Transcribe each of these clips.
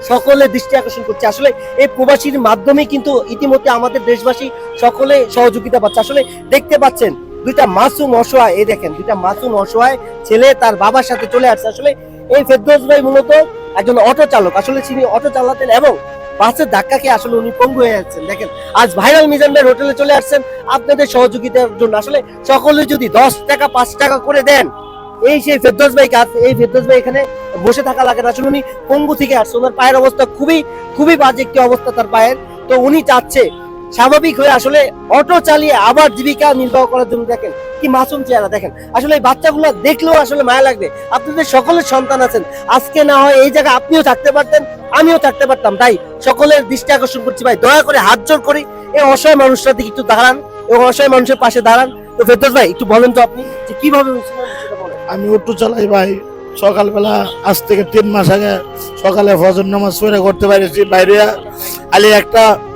সকলের দৃষ্টি আকর্ষণ করছে। আসলে এই প্রবাসীর মাধ্যমে কিন্তু ইতিমধ্যে আমাদের দেশবাসী সকলে সহযোগিতা পাচ্ছে। আসলে দেখতে পাচ্ছেন দুইটা মাসুম অসহায়, এই দেখেন দুইটা মাসুম অসহায় ছেলে তার বাবার সাথে চলে আসছে। আসলে এই ফেরদৌস ভাই মূলত একজন অটো চালক, আসলে তিনি অটো চালাতেন এবং বাসের ধাক্কা খেয়ে আসলে উনি পঙ্গু হয়ে যাচ্ছেন। দেখেন আজ ভাইরাল মিজান ভাই হোটেলে চলে আসছেন আপনাদের সহযোগিতার জন্য। আসলে সকলে যদি 10 টাকা 5 টাকা করে দেন, এই সেই ফেরদৌস ভাই কাজ, এই ফেরদৌস ভাই এখানে বসে থাকা লাগে না। আসলে উনি পঙ্গু থেকে আসছে, ওনার পায়ের অবস্থা খুবই খুবই বাজে একটি অবস্থা তার পায়ের। তো উনি চাচ্ছে স্বাভাবিক হয়ে আসলে অটো চালিয়ে আবার জীবিকা নির্বাহ করার জন্য। দেখেন কি মাসুম চেহারা, দেখেন আসলে এই বাচ্চাগুলো দেখলেও আসলে মায়া লাগবে। আপনাদের সকলের সন্তান আছেন, আজকে না হয় এই জায়গায় আপনিও থাকতে পারতেন, আমিও থাকতে পারতাম। তাই সকলের দৃষ্টি আকর্ষণ করছি ভাই, দয়া করে হাত জোর করি এই অসহায় মানুষটার দিকে একটু দাঁড়ান এবং অসহায় মানুষের পাশে দাঁড়ান। তো ফেরদৌস ভাই একটু বলেন তো আপনি যে কিভাবে হয়েছিলেন সেটা বলেন। আমি অটো চালাই ভাই। সকালবেলা আজ থেকে 3 মাস আগে সকালে ফজর নামাজ পড়ে করতে পারিছি বাইরে। আলি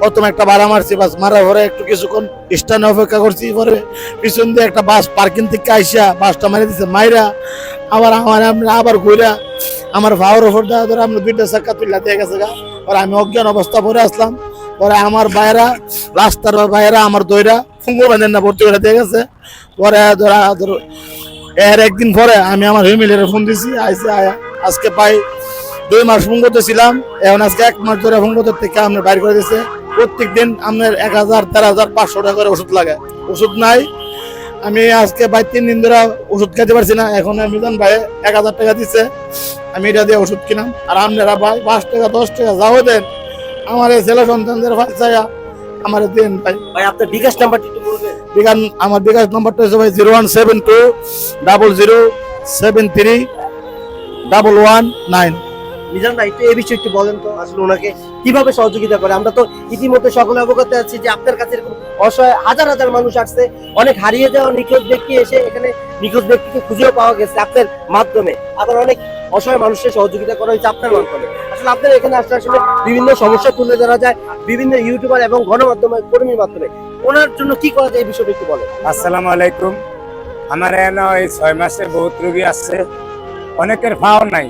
প্রথম একটা ভাড়া মারছি, বাস মারা পরে একটু কিছুক্ষণ স্ট্যান্ডে অপেক্ষা করছি। পরে পিছন দিয়ে একটা বাস পার্কিং থেকে আইসা বাসটা মারি দিচ্ছে, মাইরা আবার ঘুরা আমার ভাওয়ার ওপর দেওয়া ধরে আমরা 2টা চাক্কা তুলে দিয়ে গেছে গা। পরে আমি অজ্ঞান অবস্থা পরে আসলাম। পরে আমার ভাইয়েরা রাস্তার ভাইয়েরা আমার দইরা ফুঙ্গো বাঁধেন না ভর্তি করে দিয়ে গেছে। পরে ধরো এর একদিন পরে আমি আমার ফ্যামিলির ফোন দিছি, আজকে প্রায় 2 মাস ফুঙ্গতে ছিলাম, এখন আজকে 1 মাস ধরে ফুঙ্গতের থেকে আমরা বাইর করে দিচ্ছে। প্রত্যেক দিন আপনার 1000, 13,000, 500 টাকা করে ওষুধ লাগে, ওষুধ নাই। আমি আজকে প্রায় 3 দিন ধরে ওষুধ খাইতে পারছি না। এখন মিজান ভাই 1000 টাকা দিচ্ছে, আমি এটা দিয়ে ওষুধ কিনাম। আর আপনারা ভাই 5 টাকা 10 টাকা যাও দেন আমার এই ছেলে সন্তানদের বাচ্চায়া আমার দেন ভাই। ভাই আপনার বিকাশ নাম্বারটি একটু বলবেন। আমার বিকাশ নাম্বারটা হচ্ছে ভাই 01720073119। মিজান ভাই একটু এই বিষয়ে একটু বলেন তো, আসলে ওনাকে কিভাবে সহযোগিতা করে। আমরা তো ইতিমধ্যে সকলে অবগত আছি যে আপনার কাছে এরকম অসহায় হাজার হাজার মানুষ আসছে, অনেক হারিয়ে যাওয়া নিখোঁজ ব্যক্তি এসে এখানে নিখোঁজ ব্যক্তিকে খুঁজেও পাওয়া গেছে আপনার মাধ্যমে। আবার অনেক অসহায় মানুষের সহযোগিতা করা হয়েছে আপনার মাধ্যমে। আসলে আপনার এখানে আসলে আসলে বিভিন্ন সমস্যা তুলে ধরা যায় বিভিন্ন ইউটিউবার এবং গণমাধ্যমের কর্মীর মাধ্যমে। ওনার জন্য কি করা যায় এই বিষয়টা একটু বলেন। আসসালামু আলাইকুম। আমার এখানে এই 6 মাসে বহুত রোগী আসছে, অনেকের ভাও নাই,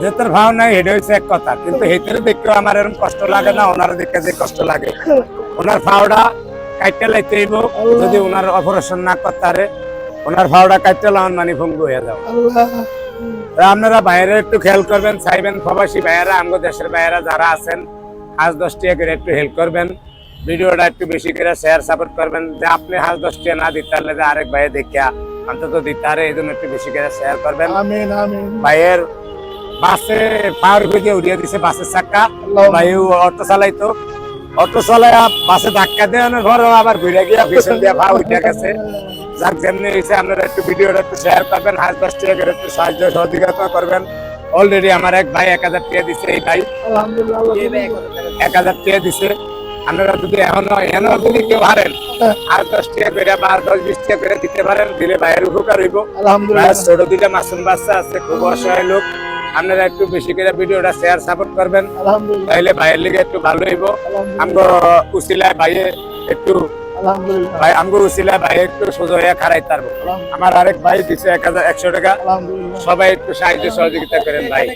যেটার ভাও নাই এটা হচ্ছে এক কথা, কিন্তু হেতের দেখেও আমার এরকম কষ্ট লাগে না, ওনার দেখে যে কষ্ট লাগে। ওনার ভাওটা কাটতে লাইতে হইব, যদি ওনার অপারেশন না করতে পারে ওনার ভাওটা কাটতে লাগান মানে ভঙ্গ হয়ে যাও। আপনারা বাইরে একটু খেয়াল করবেন, চাইবেন প্রবাসী ভাইয়েরা আমাদের দেশের ভাইয়েরা যারা আছেন 5-10 টাকা করে একটু হেল্প করবেন, ভিডিওটা একটু বেশি করে শেয়ার সাপোর্ট করবেন। যে আপনি 5-10 টাকা না দিতে পারলে যে আরেক ভাইয়ে দেখিয়া অন্তত দিতে পারে, এই জন্য একটু বেশি করে শেয়ার করবেন। আমিন আমিন। ভাইয়ের বাসে পাওয়ার ভিডিও উড়িয়ে দিছে বাসের চাক্কা, ভাই অটো চালাইতো, অটো চালাইয়া বাসে ধাক্কা দেওয়ানোর পরও আবার ঘুরে গিয়া পিছন দিয়ে ভাও উঠে গেছে। যাক যেমনি হয়েছে আপনারা একটু ভিডিওটা একটু শেয়ার করবেন, 5-10 টাকা করে একটু সাহায্য সহযোগিতা করবেন। অলরেডি আমার এক ভাই 1000 টাকা দিছে, এই ভাই 1000 টাকা দিছে। আপনারা যদি এখনো যদি কেউ হারেন আর 10 টাকা করে বা 10-20 টাকা করে দিতে পারেন, দিলে ভাইয়ের উপকার হইব। আলহামদুলিল্লাহ। ছোট 2টা মাসুম বাচ্চা আছে, খুব অসহায় লোক। আপনারা একটু বেশি করে ভিডিওটা শেয়ার সাপোর্ট করবেন, তাহলে ভাইয়ের লিগে একটু ভালো হইব। আমগো উসিলায় ভাইয়ে একটু ভাই আমগো উসিলায় ভাই একটু সোজা হয়ে খাড়াইতে পারবো। আমার আরেক ভাই দিছে 100 টাকা, সবাই একটু সাহায্য সহযোগিতা করেন ভাই।